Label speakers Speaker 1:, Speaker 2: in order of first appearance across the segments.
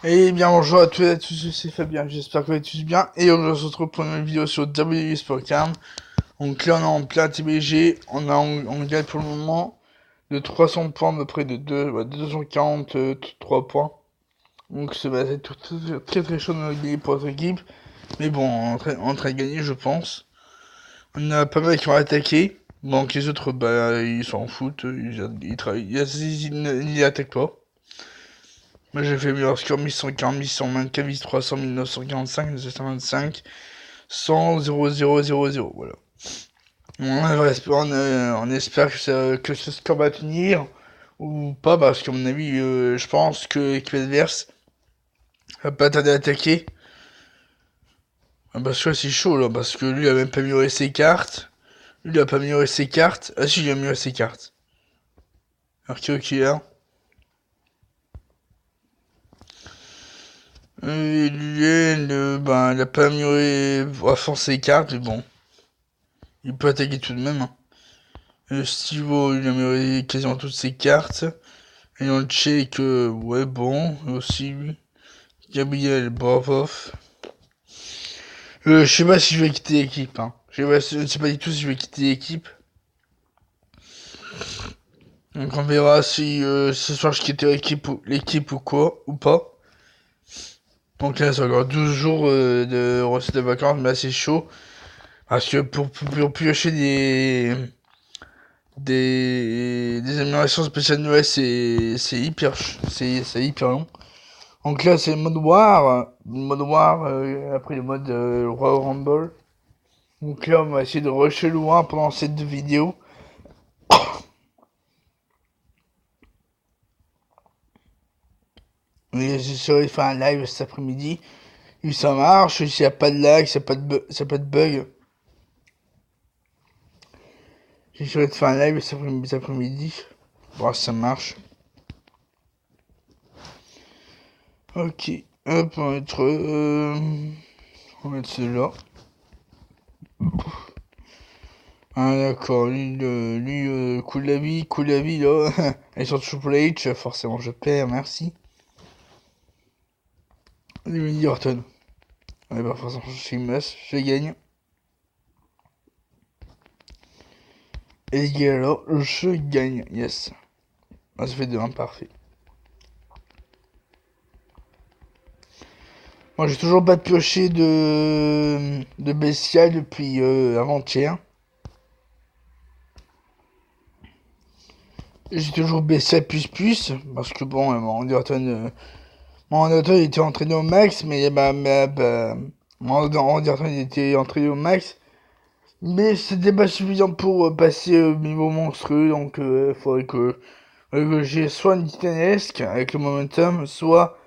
Speaker 1: Et bien bonjour à tous et à tous, c'est Fabien, j'espère que vous allez tous bien. Et aujourd'hui on se retrouve pour une nouvelle vidéo sur WWE Sport Cam. Donc là on est en plein TBG, on gagne pour le moment de 300 points, à peu près de 243 points. Donc ça va être très chaud de gagner pour notre équipe. Mais bon, en train de gagner je pense. On a pas mal qui ont attaqué. Donc les autres, bah ils s'en foutent, ils travaillent, ils attaquent pas. Moi j'ai fait meilleur score 1140, 1124, 1300, 1945, 1925, 100, 0, 0, 0, 0, voilà. On espère que ce score va tenir, ou pas, parce qu'à mon avis, je pense que l'équipe adverse va pas tarder à attaquer. Ah bah c'est chaud là, parce que lui a même pas amélioré ses cartes. Lui il a pas amélioré ses cartes. Ah si, il a amélioré ses cartes. Archeo Killer. Ben, il a pas amélioré à fond ses cartes, mais bon. Il peut attaquer tout de même, hein. Stivo, il a amélioré quasiment toutes ses cartes. Et on check, ouais, bon, aussi lui. Gabriel Bravov. Je sais pas si je vais quitter l'équipe, hein. Je ne sais pas du tout si je vais quitter l'équipe. Donc on verra si ce soir je quitte l'équipe ou quoi, ou pas. Donc là, c'est encore 12 jours de recette de vacances, mais c'est chaud. Parce que pour piocher des améliorations spéciales Noël, c'est hyper long. Donc là, c'est le mode War. Après le mode Royal Rumble. Donc là, on va essayer de rusher loin pendant cette vidéo. Et j'essaierai de faire un live cet après-midi. Si ça marche, s'il n'y a pas de lag, s'il n'y a pas de bug. J'essaierai de faire un live cet après-midi. Voir si ça marche. Ok. Hop, on va mettre celui-là. Ah d'accord, cool la vie là. Et sur Triple H, forcément je perds, merci. Randy Orton. Ouais bah forcément je gagne. Et là, je gagne, yes. Ah, ça fait 2-1, parfait. Moi j'ai toujours pas pioché de bestial depuis avant-hier. J'ai toujours bestial plus, parce que bon, Randy Orton il était entraîné au max, mais Randy Orton il était entraîné au max. Mais c'était pas suffisant pour passer au niveau monstrueux, donc il faudrait que j'ai soit une titanesque avec le momentum, soit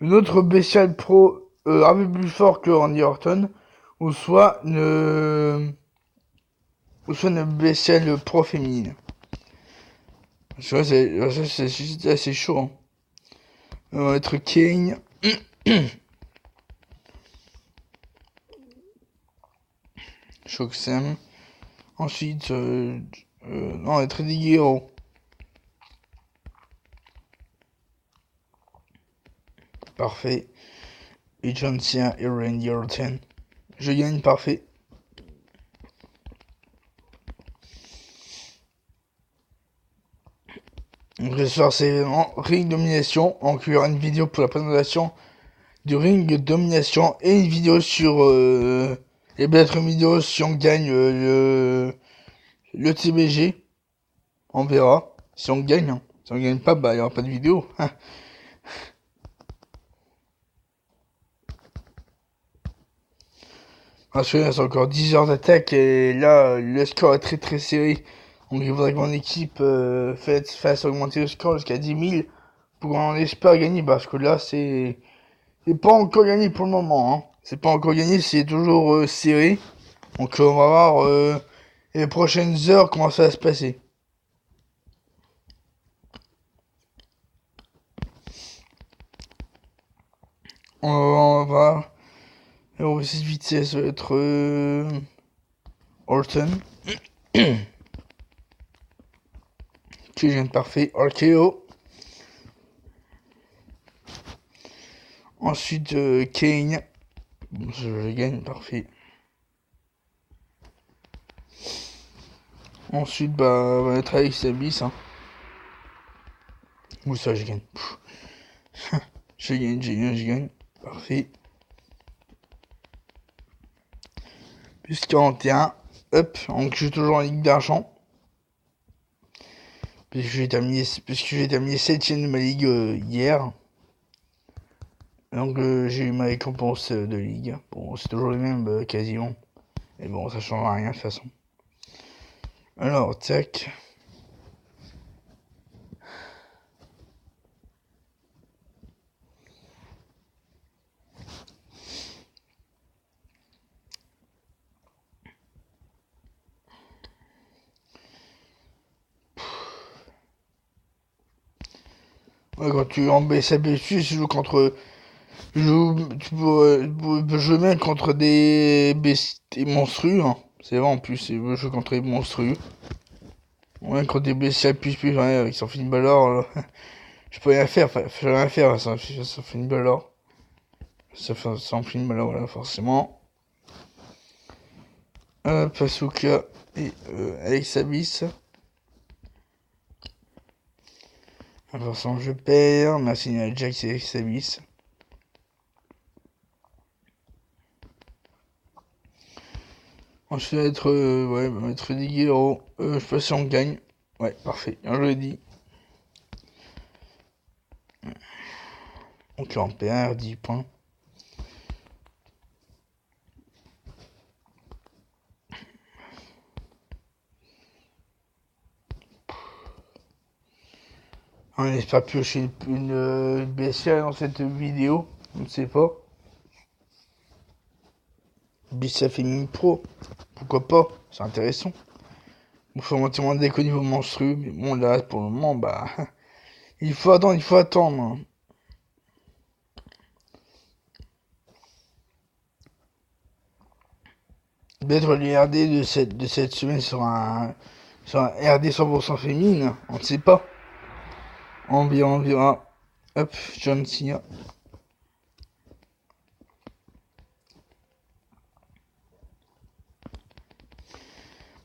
Speaker 1: une autre bestiale pro un peu plus fort que Randy Orton, ou soit une bestiale pro féminine. Ça c'est assez chaud, hein. On va être King. Shoxem. Ensuite, on va être Eddie Guerrero. Parfait. Et John Cena et Randy Orton. Je gagne, parfait. Donc ce soir c'est vraiment Ring Domination. Donc il y aura une vidéo pour la présentation du Ring Domination et une vidéo sur... et peut-être une vidéo si on gagne le TBG. On verra. Si on gagne, hein. Si on gagne pas, bah il n'y aura pas de vidéo. Hein. Parce que là c'est encore 10 heures d'attaque et là le score est très serré. Donc il faudrait que mon équipe fasse augmenter le score jusqu'à 10 000 pour qu'on espère gagner parce que là c'est pas encore gagné pour le moment, hein. C'est pas encore gagné, c'est toujours serré. Donc on va voir les prochaines heures comment ça va se passer. On va voir. Et on va essayer de vitesse, ça va être Orton. Qui vient de parfait. RKO. Ensuite, Kane. Bon, je gagne, parfait. Ensuite, bah, on va être avec Sabis. Hein. Où ça, je gagne. Je gagne. Parfait. Plus 41. Hop, donc je suis toujours en Ligue d'Argent. Puisque j'ai terminé 7ème de ma ligue hier. Donc j'ai eu ma récompense de ligue. Bon, c'est toujours le même quasiment. Mais bon, ça change rien de toute façon. Alors, tac. Ouais, quand tu en BSABS, tu joues contre. Je joue même contre des monstrueux. Hein. C'est vrai en plus, je joue contre des monstrueux. Ouais, contre des BSA plus, ouais, avec son film Balor. Je peux rien faire, je peux rien faire sans film Balor. Sans film Balor, voilà, forcément. Asuka et Alexa Bliss. Forcément, je perds. Merci à Jax et Alexa Bliss. Ensuite, je vais mettre des guerreros. Je sais pas si on gagne. Ouais, parfait. Je l'ai dit. Donc là, on perd 10 points. On espère piocher une BSA dans cette vidéo. On ne sait pas. BSA Féminine Pro. Pourquoi pas? C'est intéressant. Il faut monter moins deck au niveau monstrueux. Mais bon, là, pour le moment, bah. Il faut attendre. Peut-être le RD de cette semaine sera un RD 100% féminine. On ne sait pas. On verra. Hop, John Cena.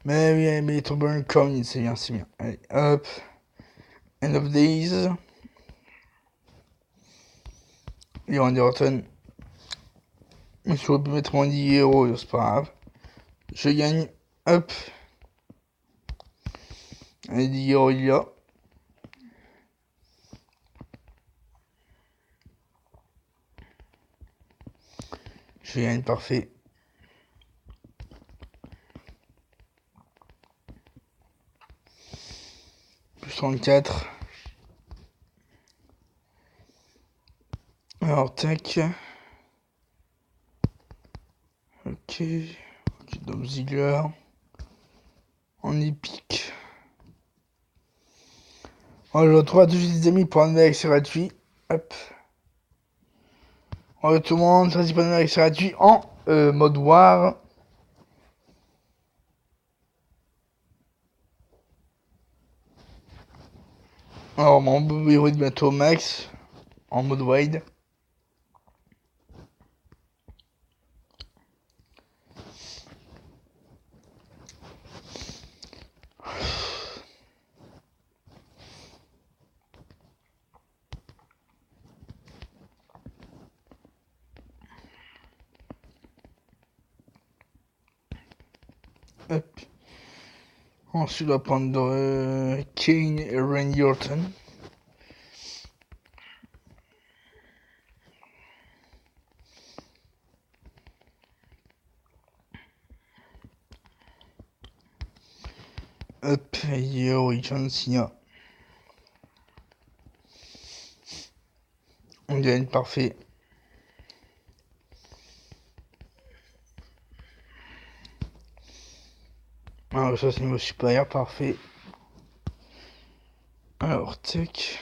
Speaker 1: Mais Turbo Coin, c'est bien. Allez, hop. End of Days. Et Randy Orton. Je j'aurais pu mettre mon 10 euros, c'est pas grave. Je gagne. Hop. Allez, 10 euros il y a. Je gagne, parfait. Plus 34. Alors, tac. Ok. Dom Ziggler. En épique. On le retrouve à tous les amis pour un accès gratuit. Hop. On tout le monde, ça c'est pas un accès gratuit en mode war. Alors mon héros de bientôt max en mode wide. Hop. Ensuite, on va prendre Kane et Randy Orton. Hop, yo, John Cena. On gagne, parfait. Alors ça c'est niveau supérieur, parfait. Alors, tac.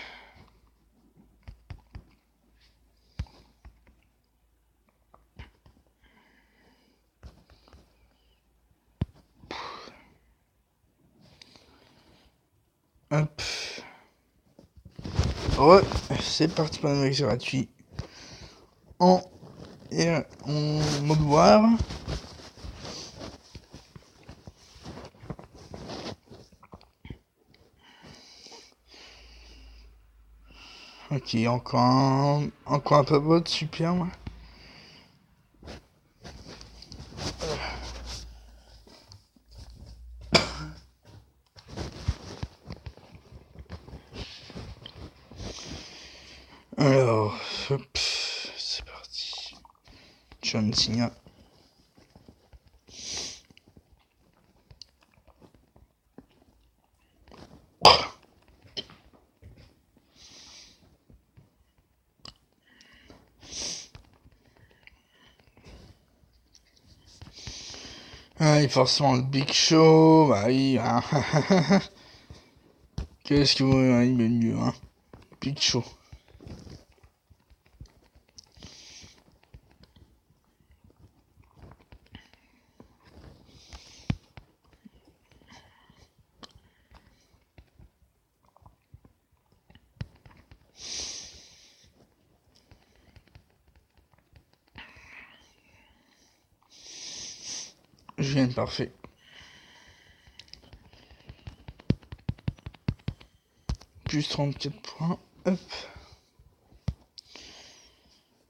Speaker 1: Hop. Ouais, c'est parti pour un accès gratuit. en mode voir. Ok, encore un pavot, super. Alors, hop, c'est parti. John Cena. Ah, et forcément le Big Show, bah oui, hein. Qu'est-ce que vous aimez mieux, hein? Big Show. Je viens de parfait. Plus 34 points. Hop.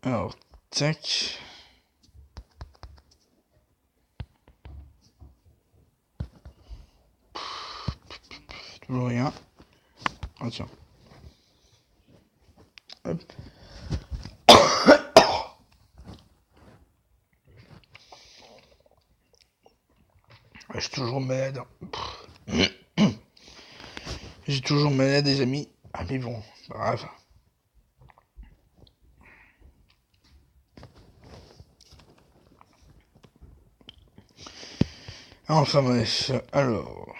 Speaker 1: Alors, tac. Toujours rien. Ah tiens. Hop. Je suis toujours malade. J'ai toujours malade, les amis. Ah mais bon, bref. Enfin bref, alors...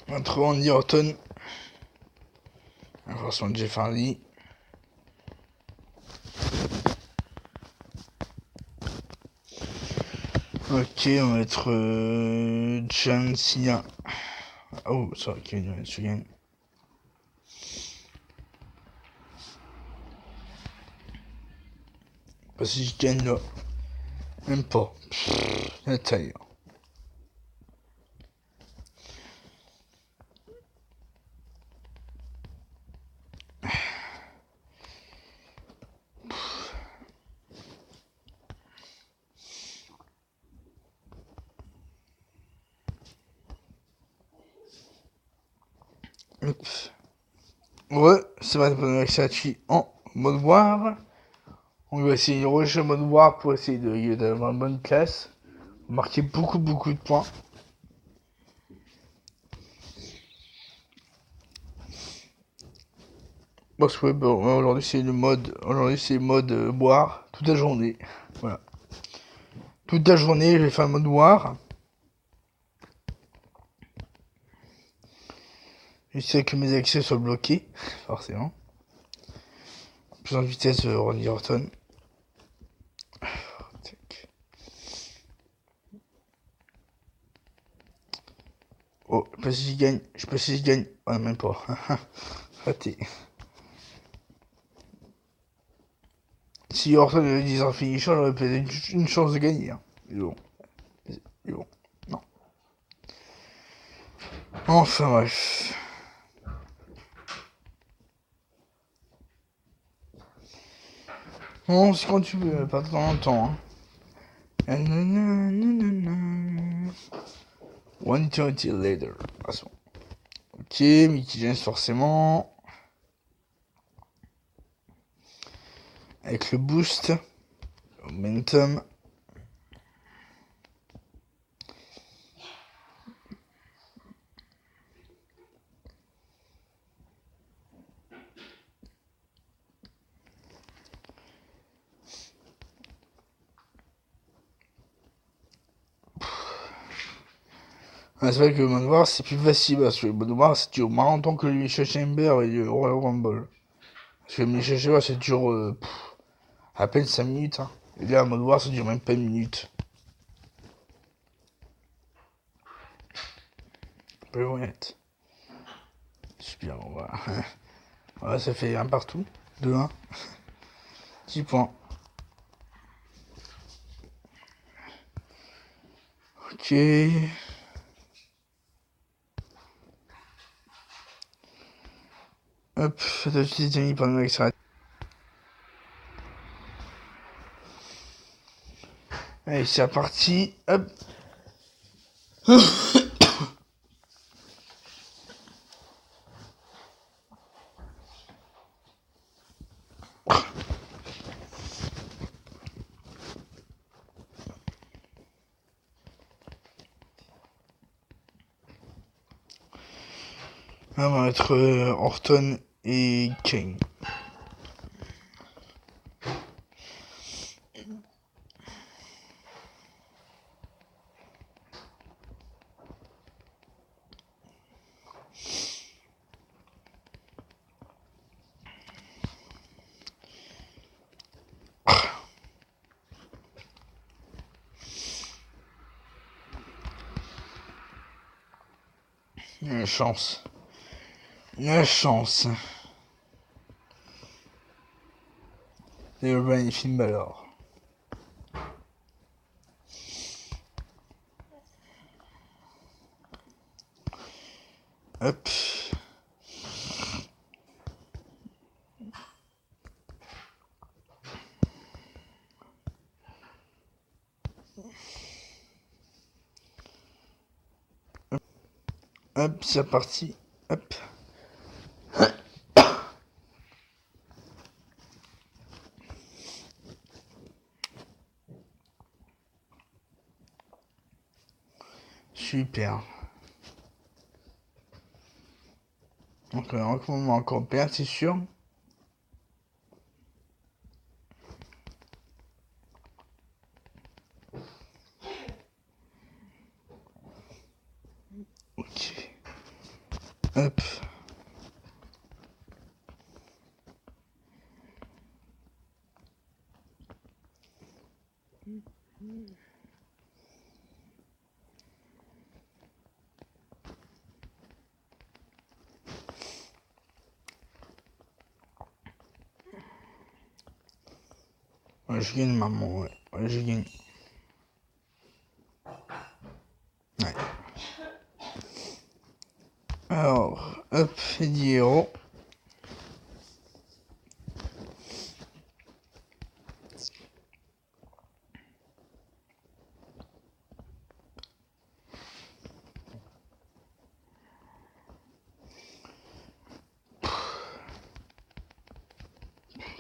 Speaker 1: Entre Randy Orton, forcément Jeff Hardy. Ok, on va mettre John Cena. Oh, ça, Kevin Owens. Parce que je gagne là. Même pas. La taille. Ouais, ça va être avec Sachi en mode war. On va essayer de rejoindre mode war pour essayer d'avoir une bonne classe. Marquer beaucoup de points. Parce que bon, aujourd'hui c'est le mode boire toute la journée. Voilà. Toute la journée, je vais faire un mode boire. J'essaie que mes accès soient bloqués, forcément. Plus en vitesse, Randy Orton. Oh, je sais pas si j'y gagne. Je sais pas si j'y gagne. Ah, même pas. Raté. Si Orton avait 10 ans finisher, j'aurais peut-être une chance de gagner. Hein. Mais bon. Non. Enfin bref. Bon, c'est quand tu veux, pas trop longtemps. Hein. 1:30 later. Passons. Ok, Mickey James forcément. Avec le boost. Momentum. Ah, c'est vrai que le mode noir c'est plus facile parce que le mode noir c'est dure moins longtemps que le Michel Chamber et le Royal Rumble. Parce que le Michel Chamber ça dure à peine 5 minutes. Hein. Et là, le mode noir ça dure même pas une minute. Peu honnête. Super, voilà. Voilà, ça fait un partout. 2-1. 10 points. Ok. Hop, faites utiliser des amis pendant l'extra. Allez, c'est reparti. Hop. On va être Orton et Kane. Une chance. Une chance. C'est le magnifique Balor. Hop. Hop, c'est reparti. Hop. Super. Donc, on va encore perdre, c'est sûr. Ok. Hop. Ouais, je gagne, maman, ouais. Ouais, je gagne. Ouais. Alors, hop, Eddie Hero.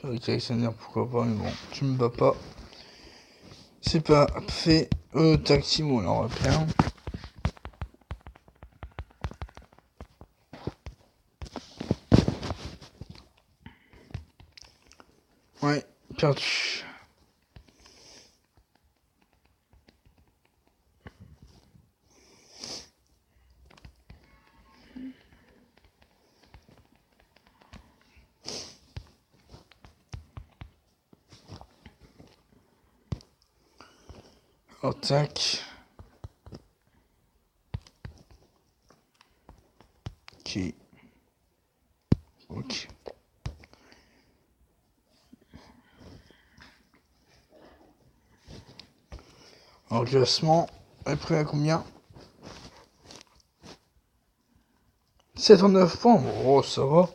Speaker 1: Avec Alexander, pourquoi pas, mais bon, tu me bats pas. C'est pas fait. Tag team, on en repère. Ouais, perdu. Attaque. Ok. Ok. Alors, classement, après à combien? 709 points. Oh, ça va.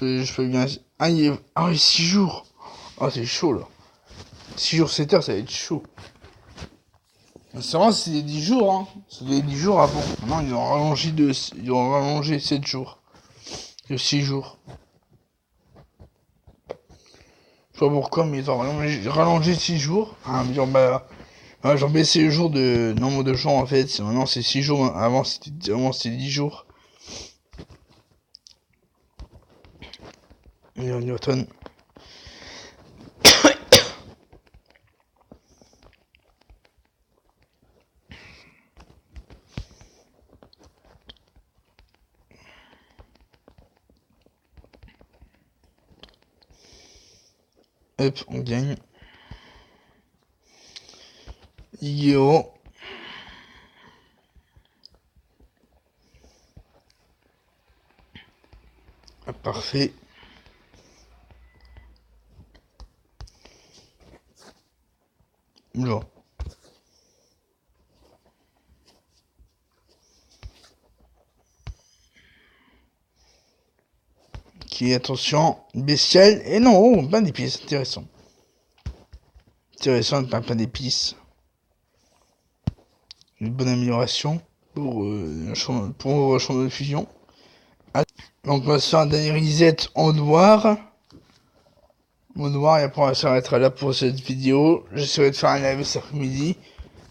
Speaker 1: Je fais bien. Ah, oui, 6 jours. Ah, c'est chaud là. 6 jours, 7 heures, ça va être chaud. C'est vrai, c'est 10 jours, hein. C'était 10 jours avant. Maintenant, ils ont rallongé 7 jours. De 6 jours. Je sais pas pourquoi, mais ils ont rallongé 6 jours. Ah, mais genre, bah, ils ont baissé le jour de nombre de gens, en fait. Maintenant, c'est 6 jours. Avant, c'était 10 jours. Newton. Hop, on gagne. Yu-Gi-Oh! 。 .
Speaker 2: 「 yu-gi-oh! 」 !! 」 !! 」 !! 」 !! 」 !! 」 !! 」 !! 」 !! 」 !! 」 !! 」 !! 」 !! 」 !! 」 !! 」 !!
Speaker 1: Ah, parfait. Genre. Ok, attention. Bestial. Et non, oh, plein d'épices. Intéressant. Intéressant, plein d'épices. Une bonne amélioration pour le champ de fusion. Donc on va se faire un dernier reset en noir. Au noir, et après on va s'arrêter là pour cette vidéo. J'essaierai de faire un live cet après-midi.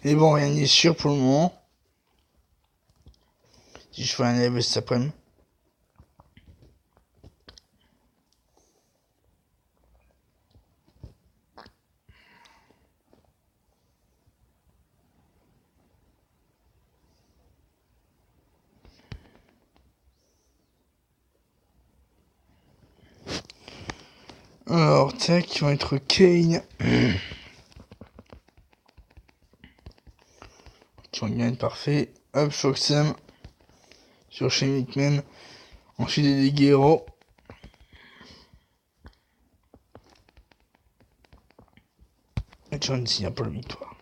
Speaker 1: Mais bon, rien n'est sûr pour le moment. Si je fais un live cet après-midi. Alors, tac, qui vont être Kane. Qui vont gagner, parfait. Hop, Shoxam. Sur Chemic Man. Ensuite, des Guerrero. Et John Cena pour la victoire.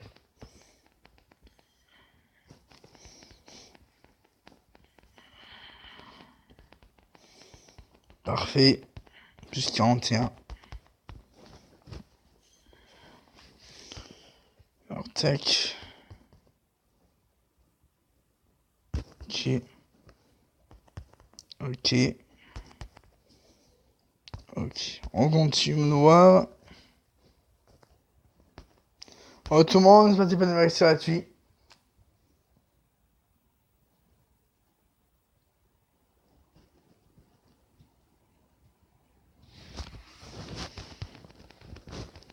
Speaker 1: Parfait. Plus 41. Alors, tac. Ok. Ok. Ok. On continue noir. Oh, tout le monde, n'hésitez pas de m'avertir gratuit.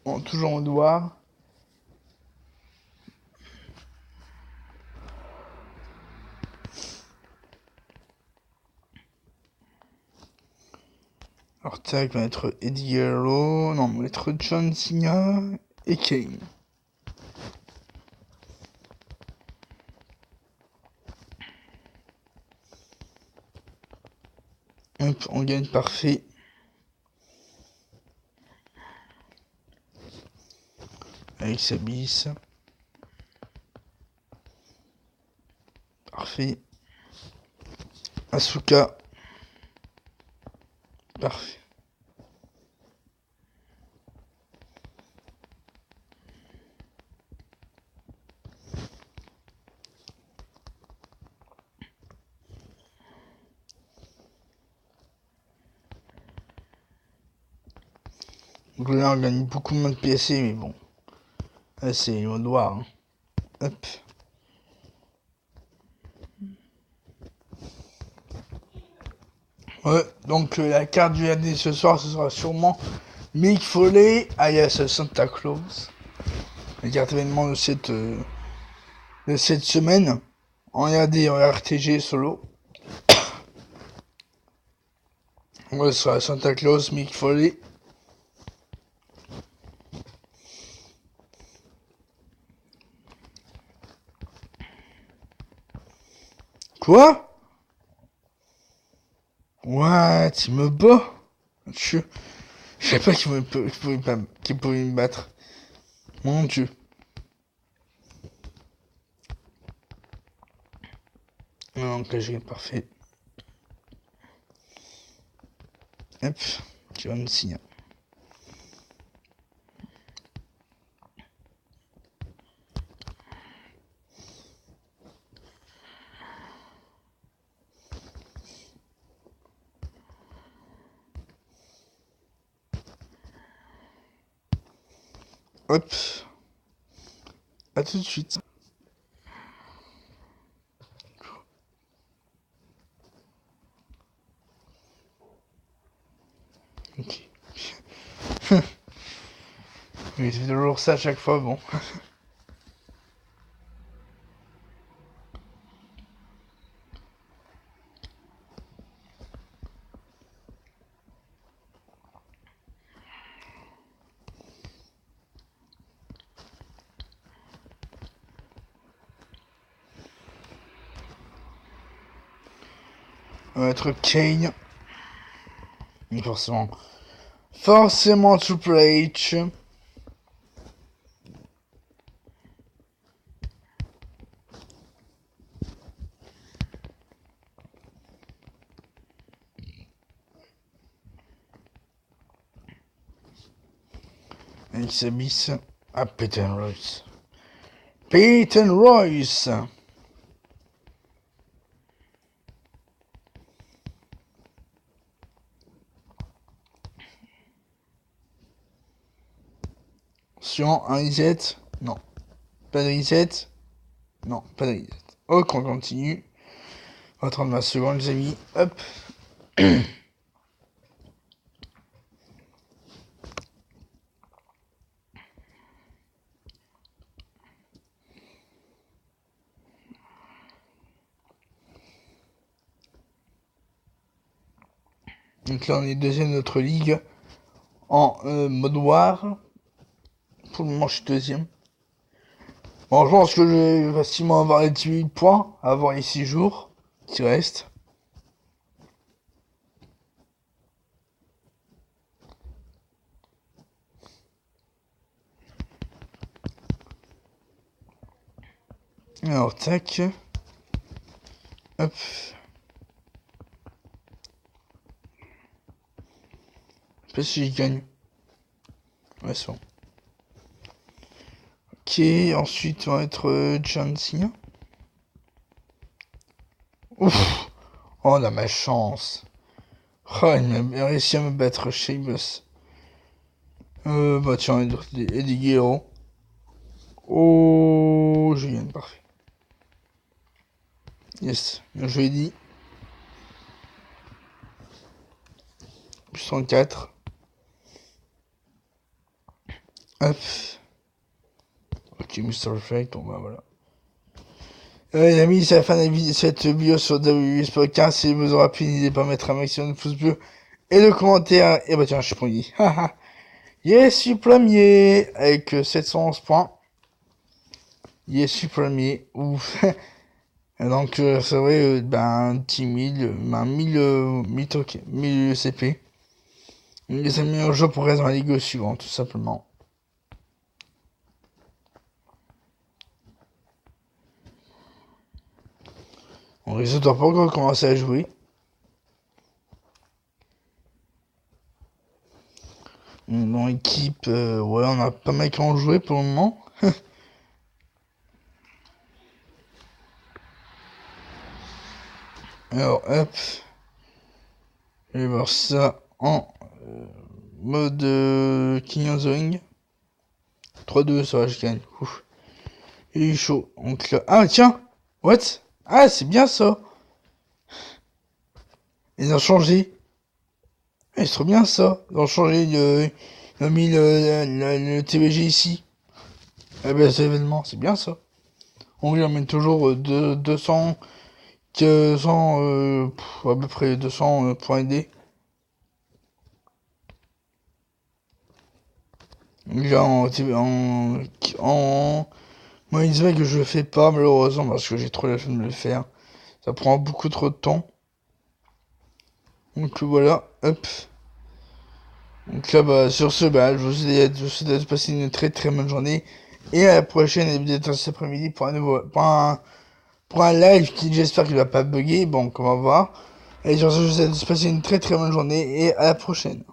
Speaker 1: Bon, toujours en noir. Alors, tac, va être Eddie Guerrero. Non, on va être John Cena et Kane. Hop, on gagne parfait. Avec sa bise. Parfait. Asuka. Parfait. Donc là, on gagne beaucoup moins de PSC, mais bon. Là, c'est au noir. Hein. Hop. Ouais, donc la carte du AD ce soir, ce sera sûrement Mick Foley, alias Santa Claus. La carte événement de cette semaine. En AD, en RTG solo. Ouais, ce sera Santa Claus, Mick Foley. Quoi? What? Il me bat? Je savais pas qu'il pouvait me battre. Mon dieu. Non, que j'ai parfait. Hop, tu vas me signer. Hop. À tout de suite. Ok. Mais c'est toujours ça à chaque fois, bon. On va être Kane. Mais forcément Triple H. Il s'habille à Peyton Royce. Peyton Royce. Sur un reset. Non. Pas de reset. Non, pas de reset. Ok, on continue. On va attendre 20 secondes, les amis. Hop. Donc là, on est deuxième de notre ligue en mode war. Pour le moment, je suis deuxième. Bon, je pense que je vais facilement avoir les 18 points, avoir les 6 jours qui restent. Alors, tac. Hop. Je sais pas si je gagne. Ouais, c'est bon. Ok, ensuite, on va être John Cena. Ouf. Oh, la malchance. Oh, il m'a réussi à me battre Sheamus. Bah tiens, Eddie Guerrero. Oh, je gagne, parfait. Yes, bien joué Eddie. Plus 104. Hop. Ok, Mr. Perfect, bon bah voilà. Les amis, c'est la fin de cette vidéo sur WWE Sport 15. Si vous aurez pu, n'hésitez pas à mettre un maximum de pouces bleus et de commentaires. Et bah tiens, je suis premier. Yes, je suis premier avec 711 points. Yes, je suis premier. Ouf. Donc, c'est vrai, ben, 10 000, ben, 1000 CP. Les meilleurs joueurs pour rester dans la ligue suivante, tout simplement. On risque de pas encore commencer à jouer. Dans l'équipe, ouais, on a pas mal qui ont joué pour le moment. Alors, hop. Je vais voir ça en mode King of the Ring. 3-2, ça va, je gagne. Ouf. Il est chaud. Donc là... Ah, tiens. What? Ah, c'est bien ça. Ils ont changé. Ah, c'est trop bien ça. Ils ont changé ils ont mis le TVG ici. Ah ben, cet événement, c'est bien ça. On lui emmène toujours 200, 200 à peu près 200 points aidés. Là, moi, il dirait que je le fais pas, malheureusement, parce que j'ai trop la flemme de le faire. Ça prend beaucoup trop de temps. Donc voilà, hop. Donc là, bah, sur ce, bah, je vous souhaite de passer une très très bonne journée. Et à la prochaine, et peut-être cet après-midi pour pour un live qui, j'espère qu'il va pas bugger. Bon, on va voir. Et sur ce, je vous souhaite de passer une très très bonne journée et à la prochaine.